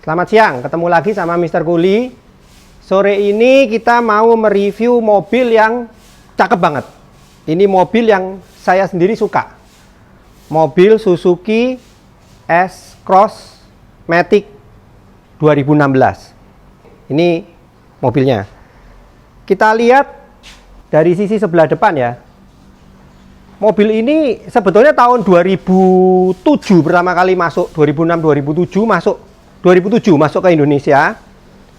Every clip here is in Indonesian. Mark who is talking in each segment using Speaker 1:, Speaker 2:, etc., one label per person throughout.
Speaker 1: Selamat siang, ketemu lagi sama Mr. Kuli. Sore ini kita mau mereview mobil yang cakep banget. Ini mobil yang saya sendiri suka. Mobil Suzuki S-Cross Matic 2016. Ini mobilnya. Kita lihat dari sisi sebelah depan ya. Mobil ini sebetulnya tahun 2007 pertama kali masuk, 2006-2007 masuk ke Indonesia.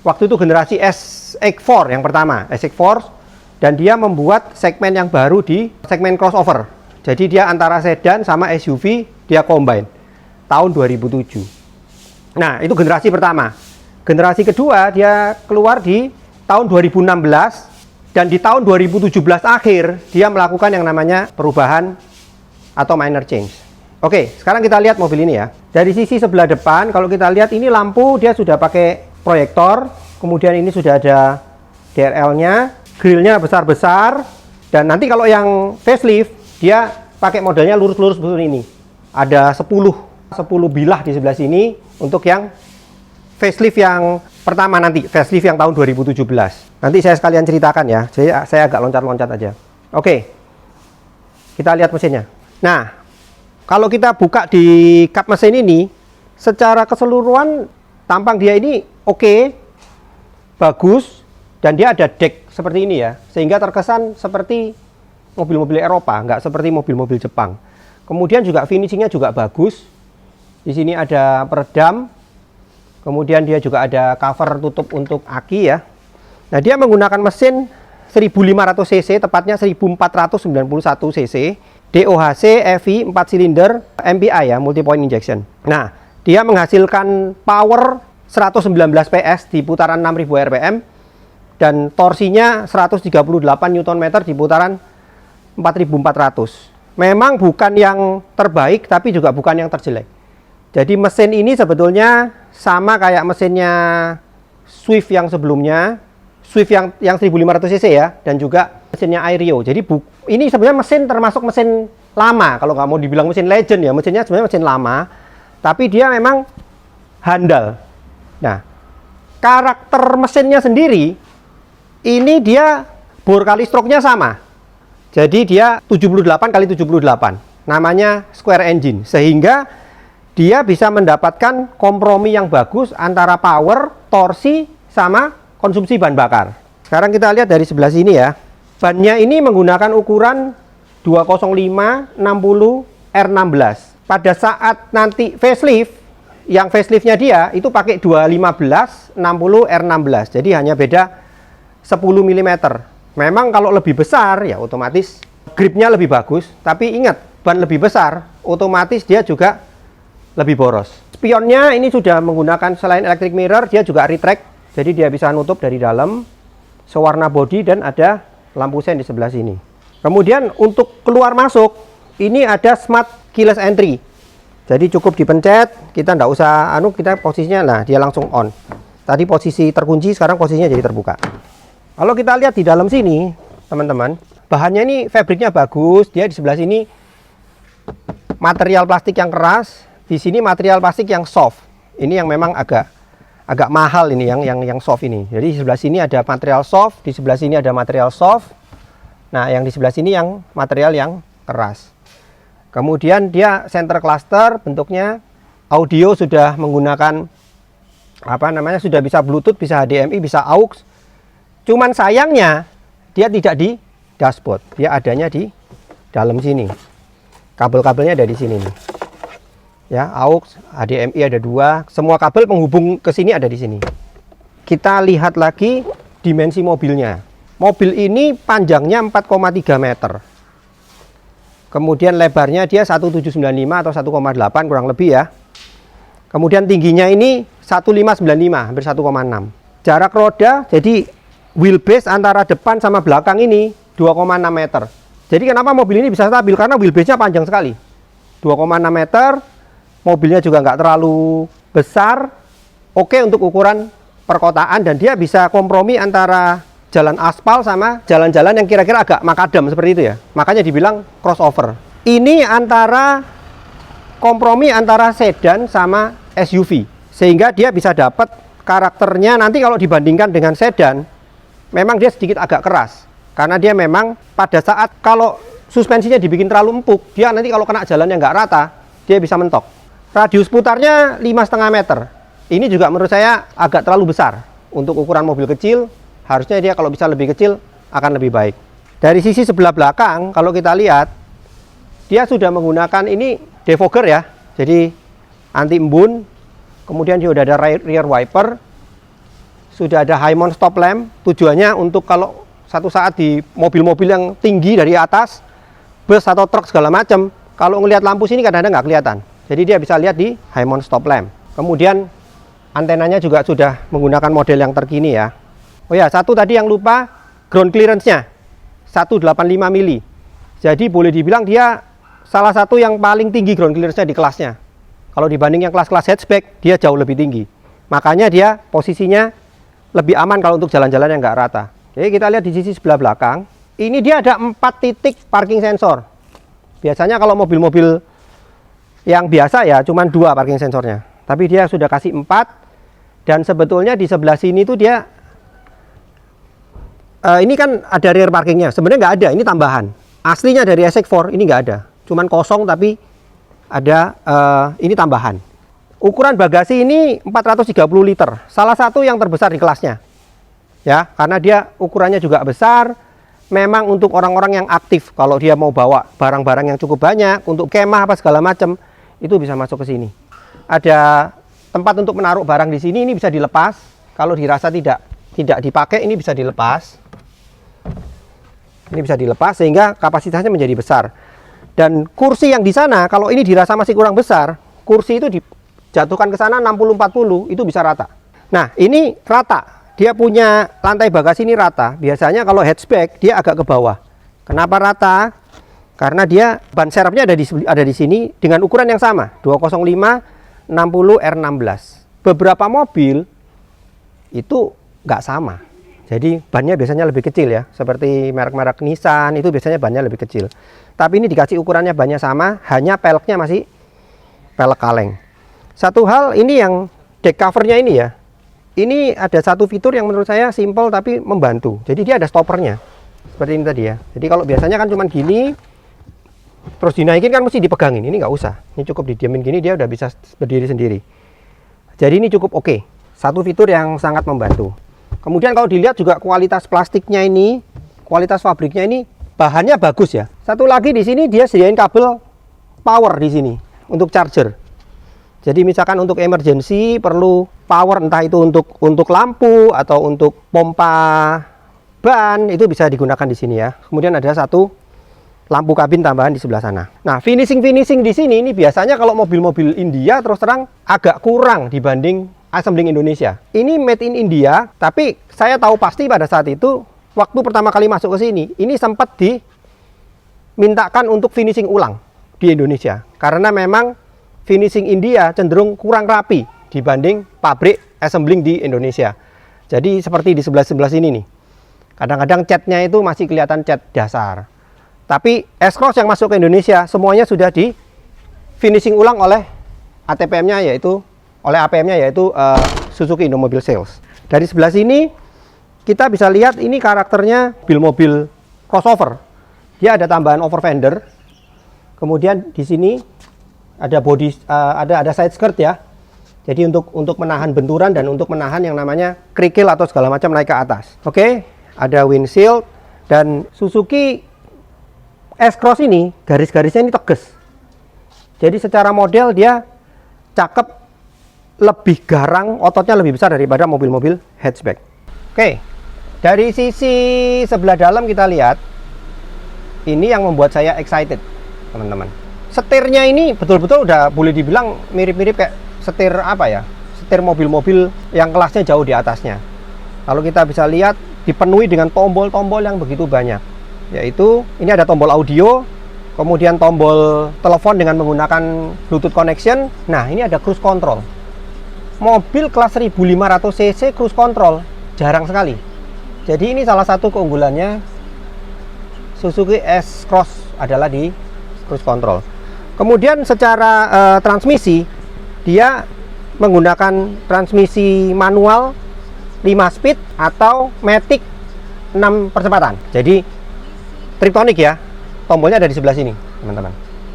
Speaker 1: Waktu itu generasi SX4 yang pertama, SX4, dan dia membuat segmen yang baru di segmen crossover. Jadi dia antara sedan sama SUV, dia combine tahun 2007. Nah, itu generasi pertama. Generasi kedua dia keluar di tahun 2016. Dan di tahun 2017 akhir, dia melakukan yang namanya perubahan atau minor change. Oke, sekarang kita lihat mobil ini ya. Dari sisi sebelah depan, kalau kita lihat ini lampu, dia sudah pakai proyektor. Kemudian ini sudah ada DRL-nya. Grillnya besar-besar. Dan nanti kalau yang facelift, dia pakai modelnya lurus-lurus seperti ini. Ada 10 bilah di sebelah sini untuk yang facelift yang pertama nanti, facelift yang tahun 2017. Nanti saya sekalian ceritakan ya. Saya agak loncat-loncat aja. Oke. Kita lihat mesinnya. Nah, kalau kita buka di kap mesin ini, secara keseluruhan tampang dia ini oke, bagus, dan dia ada deck seperti ini ya, sehingga terkesan seperti mobil-mobil Eropa, nggak seperti mobil-mobil Jepang. Kemudian juga finishingnya juga bagus. Di sini ada peredam. Kemudian dia juga ada cover tutup untuk aki ya. Nah, dia menggunakan mesin 1500 cc, tepatnya 1491 cc, DOHC EV 4 silinder MPI ya, multi point injection. Nah, dia menghasilkan power 119 PS di putaran 6000 rpm dan torsinya 138 Nm di putaran 4400. Memang bukan yang terbaik tapi juga bukan yang terjelek. Jadi mesin ini sebetulnya sama kayak mesinnya Swift yang sebelumnya, Swift yang 1500 cc ya, dan juga mesinnya Airio. Jadi ini sebenarnya mesin termasuk mesin lama, kalau nggak mau dibilang mesin legend ya, mesinnya sebenarnya mesin lama, tapi dia memang handal. Nah, karakter mesinnya sendiri, ini dia bor kali stroke-nya sama. Jadi dia 78x78, namanya square engine, sehingga dia bisa mendapatkan kompromi yang bagus antara power, torsi, sama konsumsi bahan bakar. Sekarang kita lihat dari sebelah sini ya. Bannya ini menggunakan ukuran 205/60 R16. Pada saat nanti facelift, yang faceliftnya dia itu pakai 215/60 R16. Jadi hanya beda 10 mm. Memang kalau lebih besar ya otomatis gripnya lebih bagus. Tapi ingat, ban lebih besar, otomatis dia juga lebih boros. Spionnya ini sudah menggunakan, selain electric mirror, dia juga retract. Jadi dia bisa nutup dari dalam, sewarna body, dan ada lampu sen di sebelah sini. Kemudian untuk keluar masuk, ini ada smart keyless entry. Jadi cukup dipencet, kita nggak usah kita posisinya, nah dia langsung on. Tadi posisi terkunci, sekarang posisinya jadi terbuka. Kalau kita lihat di dalam sini, teman-teman, bahannya ini fabriknya bagus. Dia di sebelah sini material plastik yang keras. Di sini material plastik yang soft. Ini yang memang agak mahal ini, yang soft ini. Jadi di sebelah sini ada material soft, di sebelah sini ada material soft. Nah, yang di sebelah sini yang material yang keras. Kemudian dia center cluster bentuknya, audio sudah menggunakan sudah bisa Bluetooth, bisa HDMI, bisa AUX. Cuman sayangnya dia tidak di dashboard. Dia adanya di dalam sini. Kabel-kabelnya ada di sini nih. Ya, AUX, HDMI ada 2, semua kabel penghubung ke sini ada di sini. Kita lihat lagi dimensi mobilnya. Mobil ini panjangnya 4,3 meter. Kemudian lebarnya dia 1795 atau 1,8 kurang lebih ya. Kemudian tingginya ini 1595, hampir 1,6. Jarak roda, jadi wheelbase antara depan sama belakang ini 2,6 meter. Jadi kenapa mobil ini bisa stabil? Karena wheelbase-nya panjang sekali. 2,6 meter. Mobilnya juga nggak terlalu besar, oke untuk ukuran perkotaan, dan dia bisa kompromi antara jalan aspal sama jalan-jalan yang kira-kira agak makadam seperti itu ya. Makanya dibilang crossover. Ini kompromi antara sedan sama SUV. sehingga dia bisa dapat karakternya. Nanti kalau dibandingkan dengan sedan, memang dia sedikit agak keras, karena dia memang pada saat kalau suspensinya dibikin terlalu empuk, dia nanti kalau kena jalan yang nggak rata, dia bisa mentok. Radius putarnya 5,5 meter. Ini juga menurut saya agak terlalu besar untuk ukuran mobil kecil. Harusnya dia kalau bisa lebih kecil akan lebih baik. Dari sisi sebelah belakang, kalau kita lihat, dia sudah menggunakan ini defogger ya, jadi anti embun. Kemudian dia sudah ada rear wiper, sudah ada high mount stop lamp. Tujuannya untuk kalau satu saat di mobil-mobil yang tinggi dari atas, bus atau truk segala macam, kalau ngelihat lampu sini kadang-kadang nggak kelihatan. Jadi dia bisa lihat di high mount stop lamp. Kemudian antenanya juga sudah menggunakan model yang terkini ya. Oh ya, satu tadi yang lupa, ground clearance-nya 185 mili. Jadi boleh dibilang dia salah satu yang paling tinggi ground clearance-nya di kelasnya. Kalau dibanding yang kelas-kelas hatchback, dia jauh lebih tinggi. Makanya dia posisinya lebih aman kalau untuk jalan-jalan yang nggak rata. Jadi kita lihat di sisi sebelah belakang, ini dia ada 4 titik parking sensor. Biasanya kalau mobil-mobil yang biasa ya cuma 2 parking sensornya. Tapi dia sudah kasih 4. Dan sebetulnya di sebelah sini tuh dia ini kan ada rear parkingnya. Sebenarnya nggak ada, ini tambahan. Aslinya dari SX4 ini nggak ada. Cuman kosong tapi ada ini tambahan. Ukuran bagasi ini 430 liter. Salah satu yang terbesar di kelasnya. Ya, karena dia ukurannya juga besar. Memang untuk orang-orang yang aktif, kalau dia mau bawa barang-barang yang cukup banyak untuk kemah apa segala macam, itu bisa masuk ke sini. Ada tempat untuk menaruh barang di sini, ini bisa dilepas. Kalau dirasa tidak dipakai, ini bisa dilepas. Ini bisa dilepas sehingga kapasitasnya menjadi besar. Dan kursi yang di sana, kalau ini dirasa masih kurang besar, kursi itu dijatuhkan ke sana 60-40, itu bisa rata. Nah, ini rata. Dia punya lantai bagasi ini rata. Biasanya kalau hatchback, dia agak ke bawah. Kenapa rata? Karena dia ban serepnya ada di sini dengan ukuran yang sama, 205 60 R16. Beberapa mobil itu nggak sama. Jadi bannya biasanya lebih kecil ya, seperti merek-merek Nissan itu biasanya bannya lebih kecil. Tapi ini dikasih ukurannya bannya sama, hanya peleknya masih pelek kaleng. Satu hal ini yang deck covernya ini ya, ini ada satu fitur yang menurut saya simple tapi membantu. Jadi dia ada stoppernya, seperti ini tadi ya. Jadi kalau biasanya kan cuma gini, terus dinaikin kan mesti dipegangin, ini nggak usah. Ini cukup didiamin gini, dia udah bisa berdiri sendiri. Jadi ini cukup oke. Satu fitur yang sangat membantu. Kemudian kalau dilihat juga kualitas plastiknya ini, kualitas fabriknya ini bahannya bagus ya. Satu lagi di sini dia sediain kabel power di sini untuk charger. Jadi misalkan untuk emergency perlu power, entah itu untuk lampu atau untuk pompa ban, itu bisa digunakan di sini ya. Kemudian ada satu lampu kabin tambahan di sebelah sana. Nah, finishing di sini ini biasanya kalau mobil-mobil India terus terang agak kurang dibanding assembling Indonesia. Ini made in India, tapi saya tahu pasti pada saat itu waktu pertama kali masuk ke sini, ini sempat dimintakan untuk finishing ulang di Indonesia. Karena memang finishing India cenderung kurang rapi dibanding pabrik assembling di Indonesia. Jadi seperti di sebelah sini nih. Kadang-kadang catnya itu masih kelihatan cat dasar. Tapi S-Cross yang masuk ke Indonesia semuanya sudah di finishing ulang oleh ATPM-nya yaitu Suzuki Indomobil Sales. Dari sebelah sini kita bisa lihat ini karakternya mobil crossover. Dia ada tambahan over fender. Kemudian di sini ada ada side skirt ya. Jadi untuk menahan benturan dan untuk menahan yang namanya kerikil atau segala macam naik ke atas. Oke, ada windshield dan Suzuki S-Cross ini garis-garisnya ini tegas. Jadi secara model dia cakep, lebih garang, ototnya lebih besar daripada mobil-mobil hatchback. Oke, dari sisi sebelah dalam kita lihat, ini yang membuat saya excited, teman-teman. Setirnya ini betul-betul udah boleh dibilang mirip-mirip kayak setir apa ya? Setir mobil-mobil yang kelasnya jauh di atasnya. Kalau kita bisa lihat, dipenuhi dengan tombol-tombol yang begitu banyak. Yaitu, ini ada tombol audio, kemudian tombol telepon dengan menggunakan Bluetooth connection. Nah, ini ada cruise control. Mobil kelas 1500 cc cruise control jarang sekali. Jadi ini salah satu keunggulannya Suzuki S-Cross adalah di cruise control. Kemudian secara transmisi dia menggunakan transmisi manual 5 speed atau matic 6 percepatan. Jadi Triptonic ya, tombolnya ada di sebelah sini teman-teman.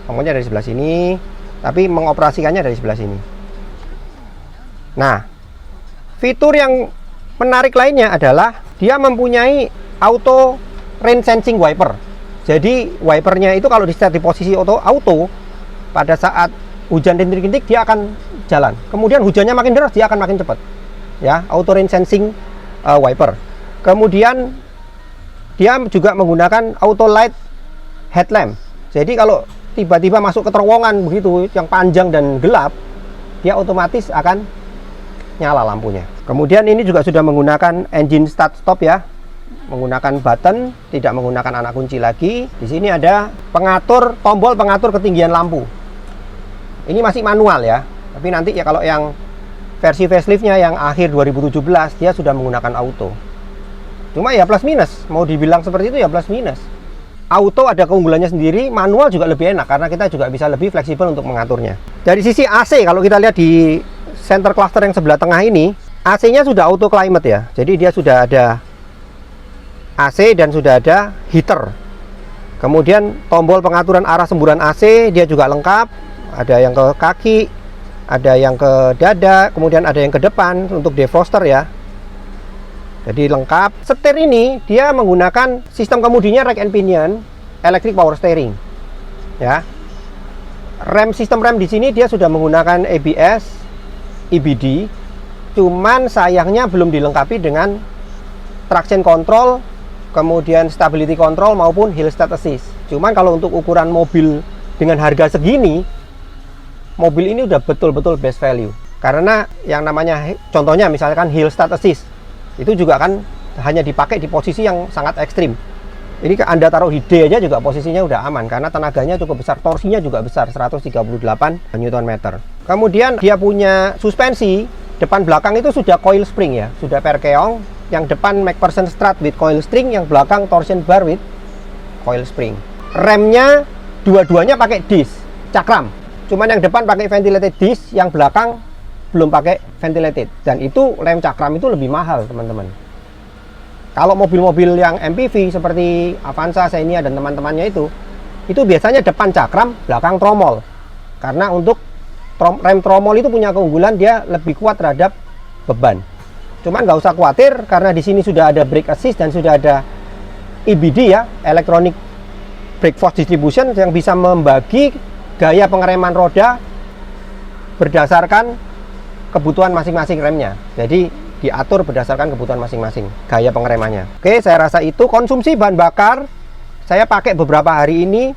Speaker 1: Tombolnya ada di sebelah sini, tapi mengoperasikannya dari sebelah sini. Nah, fitur yang menarik lainnya adalah dia mempunyai auto rain sensing wiper. Jadi wipernya itu kalau di set di posisi auto, pada saat hujan rintik-rintik dia akan jalan. Kemudian hujannya makin deras dia akan makin cepat. Ya, auto rain sensing wiper. Kemudian dia juga menggunakan auto light headlamp. Jadi kalau tiba-tiba masuk ke terowongan begitu yang panjang dan gelap, dia otomatis akan nyala lampunya. Kemudian ini juga sudah menggunakan engine start stop ya, menggunakan button, tidak menggunakan anak kunci lagi. Di sini ada tombol pengatur ketinggian lampu. Ini masih manual ya, tapi nanti ya kalau yang versi faceliftnya yang akhir 2017 dia sudah menggunakan auto. Cuma ya plus minus, mau dibilang seperti itu ya plus minus. Auto ada keunggulannya sendiri, manual juga lebih enak karena kita juga bisa lebih fleksibel untuk mengaturnya. Dari sisi AC, kalau kita lihat di center cluster yang sebelah tengah ini, AC-nya sudah auto climate ya. Jadi dia sudah ada AC dan sudah ada heater. Kemudian tombol pengaturan arah semburan AC dia juga lengkap. Ada yang ke kaki, ada yang ke dada, kemudian ada yang ke depan untuk defroster ya. Jadi lengkap. Setir ini dia menggunakan sistem kemudinya rack and pinion, electric power steering. Ya. Sistem rem di sini dia sudah menggunakan ABS, EBD, cuman sayangnya belum dilengkapi dengan traction control, kemudian stability control maupun hill start assist. Cuman kalau untuk ukuran mobil dengan harga segini, mobil ini udah betul-betul best value. Karena yang namanya contohnya misalkan hill start assist, itu juga kan hanya dipakai di posisi yang sangat ekstrim. Ini Anda taruh di D aja juga posisinya udah aman karena tenaganya cukup besar, torsinya juga besar, 138 Nm. Kemudian dia punya suspensi depan belakang itu sudah coil spring ya, sudah per keong. Yang depan MacPherson strut with coil spring, yang belakang torsion bar with coil spring. Remnya dua-duanya pakai disc cakram. Cuman yang depan pakai ventilated disc, yang belakang belum pakai ventilated. Dan itu rem cakram itu lebih mahal teman-teman. Kalau mobil-mobil yang MPV seperti Avanza, Xenia dan teman-temannya itu biasanya depan cakram, belakang tromol. Karena untuk rem tromol itu punya keunggulan dia lebih kuat terhadap beban. Cuman nggak usah khawatir karena di sini sudah ada brake assist dan sudah ada EBD ya, electronic brake force distribution, yang bisa membagi gaya pengereman roda berdasarkan kebutuhan masing-masing remnya. Jadi diatur berdasarkan kebutuhan masing-masing gaya pengeremannya. Oke, saya rasa itu. Konsumsi bahan bakar saya pakai beberapa hari ini,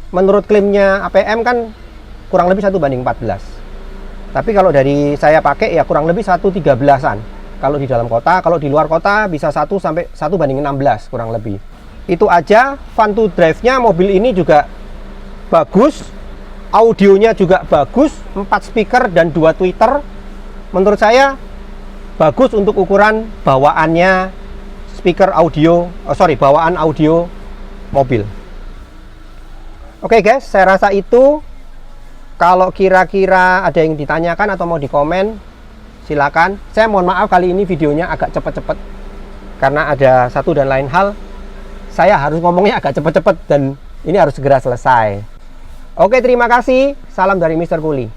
Speaker 1: menurut klaimnya APM kan kurang lebih 1:14. Tapi kalau dari saya pakai ya kurang lebih 1:13-an. Kalau di dalam kota, kalau di luar kota bisa 1:16 kurang lebih. Itu aja. Fun to drive-nya mobil ini juga bagus. Audionya juga bagus, 4 speaker dan 2 tweeter. Menurut saya bagus untuk ukuran bawaannya bawaan audio mobil. Oke guys, saya rasa itu. Kalau kira-kira ada yang ditanyakan atau mau dikomen, silakan. Saya mohon maaf kali ini videonya agak cepet-cepet karena ada satu dan lain hal. Saya harus ngomongnya agak cepet-cepet dan ini harus segera selesai. Oke, terima kasih. Salam dari Mr. Kuli.